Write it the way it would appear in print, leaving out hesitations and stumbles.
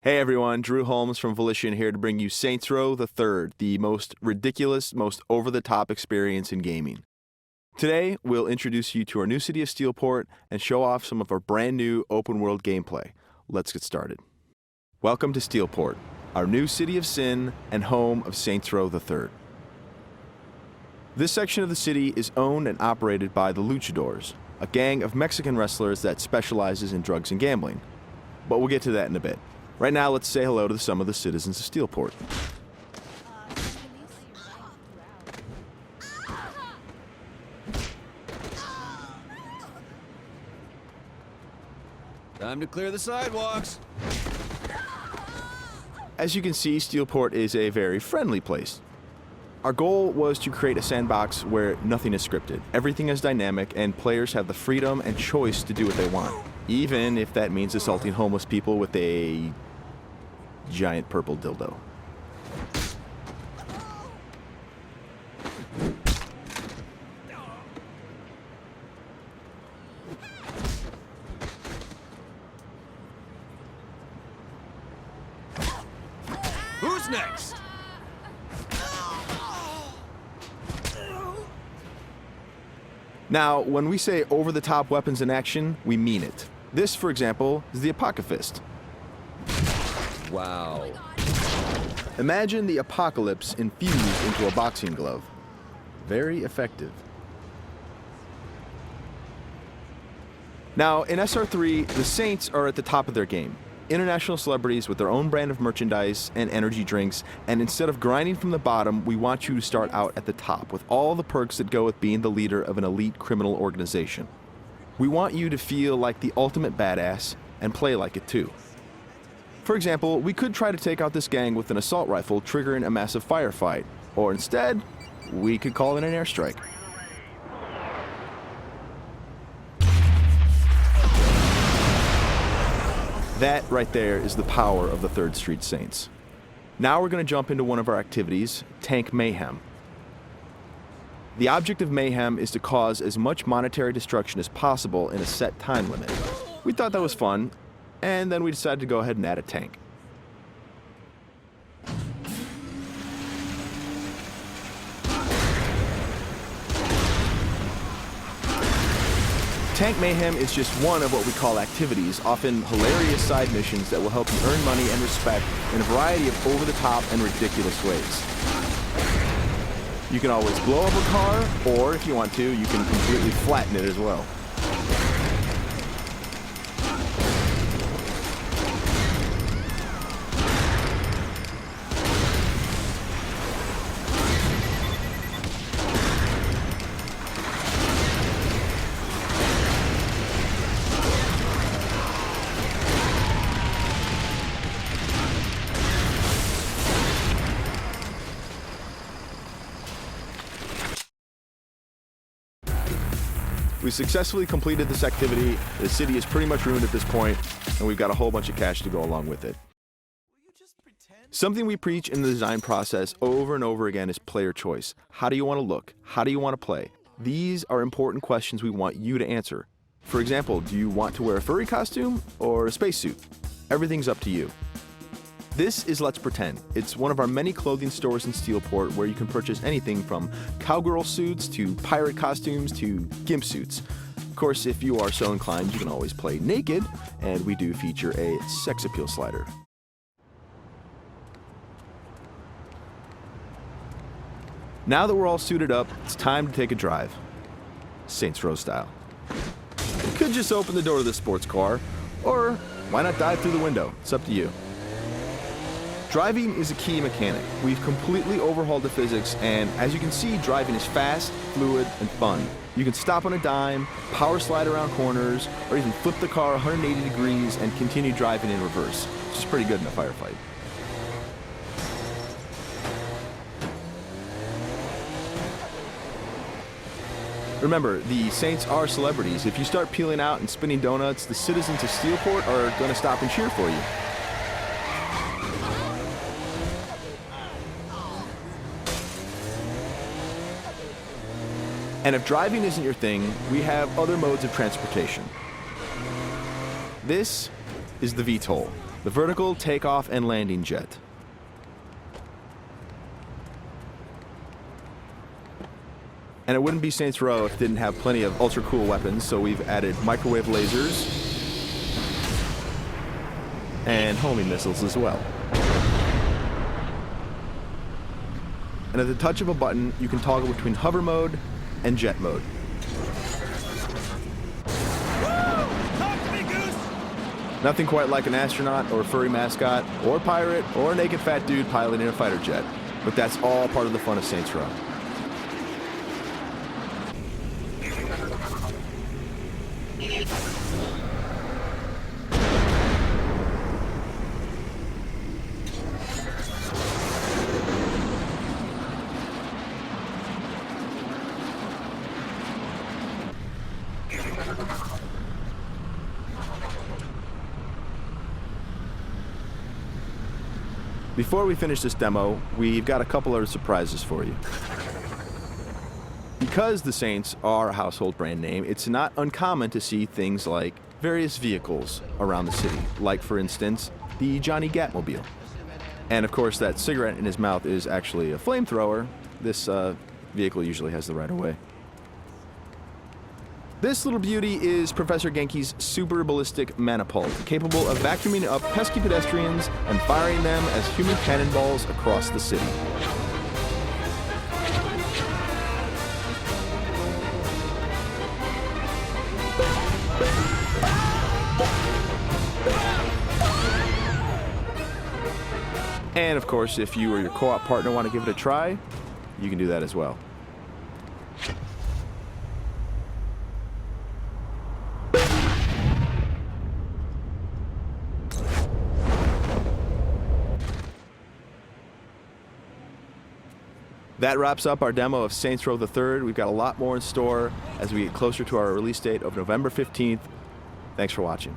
Hey everyone, Drew Holmes from Volition here to bring you Saints Row the Third, the most ridiculous, most over-the-top experience in gaming. Today, we'll introduce you to our new city of Steelport and show off some of our brand new open-world gameplay. Let's get started. Welcome to Steelport, our new city of sin and home of Saints Row the Third. This section of the city is owned and operated by the Luchadors, a gang of Mexican wrestlers that specializes in drugs and gambling. But we'll get to that in a bit. Right now, let's say hello to some of the citizens of Steelport. Time to clear the sidewalks. As you can see, Steelport is a very friendly place. Our goal was to create a sandbox where nothing is scripted. Everything is dynamic, and players have the freedom and choice to do what they want, even if that means assaulting homeless people with a giant purple dildo. Who's next? Now, when we say over-the-top weapons in action, we mean it. This, for example, is the Apocafist. Wow. Imagine the apocalypse infused into a boxing glove. Very effective. Now, in SR3, the Saints are at the top of their game. International celebrities with their own brand of merchandise and energy drinks, and instead of grinding from the bottom, we want you to start out at the top with all the perks that go with being the leader of an elite criminal organization. We want you to feel like the ultimate badass and play like it too. For example, we could try to take out this gang with an assault rifle triggering a massive firefight, or instead, we could call in an airstrike. That right there is the power of the 3rd Street Saints. Now we're going to jump into one of our activities, Tank Mayhem. The object of Mayhem is to cause as much monetary destruction as possible in a set time limit. We thought that was fun, and then we decided to go ahead and add a tank. Tank Mayhem is just one of what we call activities, often hilarious side missions that will help you earn money and respect in a variety of over-the-top and ridiculous ways. You can always blow up a car, or if you want to, you can completely flatten it as well. We successfully completed this activity. The city is pretty much ruined at this point, and we've got a whole bunch of cash to go along with it. Something we preach in the design process over and over again is player choice. How do you want to look? How do you want to play? These are important questions we want you to answer. For example, do you want to wear a furry costume or a spacesuit? Everything's up to you. This is Let's Pretend. It's one of our many clothing stores in Steelport where you can purchase anything from cowgirl suits to pirate costumes to gimp suits. Of course, if you are so inclined, you can always play naked, and we do feature a sex appeal slider. Now that we're all suited up, it's time to take a drive. Saints Row style. You could just open the door to the sports car, or why not dive through the window? It's up to you. Driving is a key mechanic. We've completely overhauled the physics, and as you can see, driving is fast, fluid, and fun. You can stop on a dime, power slide around corners, or even flip the car 180 degrees and continue driving in reverse, which is pretty good in a firefight. Remember, the Saints are celebrities. If you start peeling out and spinning donuts, the citizens of Steelport are going to stop and cheer for you. And if driving isn't your thing, we have other modes of transportation. This is the VTOL. the vertical takeoff and landing jet. And it wouldn't be Saints Row if it didn't have plenty of ultra cool weapons, so we've added microwave lasers and homing missiles as well. And at the touch of a button, you can toggle between hover mode and jet mode. Talk to me, Goose! Nothing quite like an astronaut or a furry mascot or pirate or a naked fat dude piloting a fighter jet, but that's all part of the fun of Saints Row. Before we finish this demo, we've got a couple other surprises for you. Because the Saints are a household brand name, it's not uncommon to see things like various vehicles around the city, like, for instance, the Johnny Gatmobile. And of course, that cigarette in his mouth is actually a flamethrower. This vehicle usually has the right of way. This little beauty is Professor Genki's super ballistic manipult, capable of vacuuming up pesky pedestrians and firing them as human cannonballs across the city. And of course, if you or your co-op partner want to give it a try, you can do that as well. That wraps up our demo of Saints Row the Third. We've got a lot more in store as we get closer to our release date of November 15th. Thanks for watching.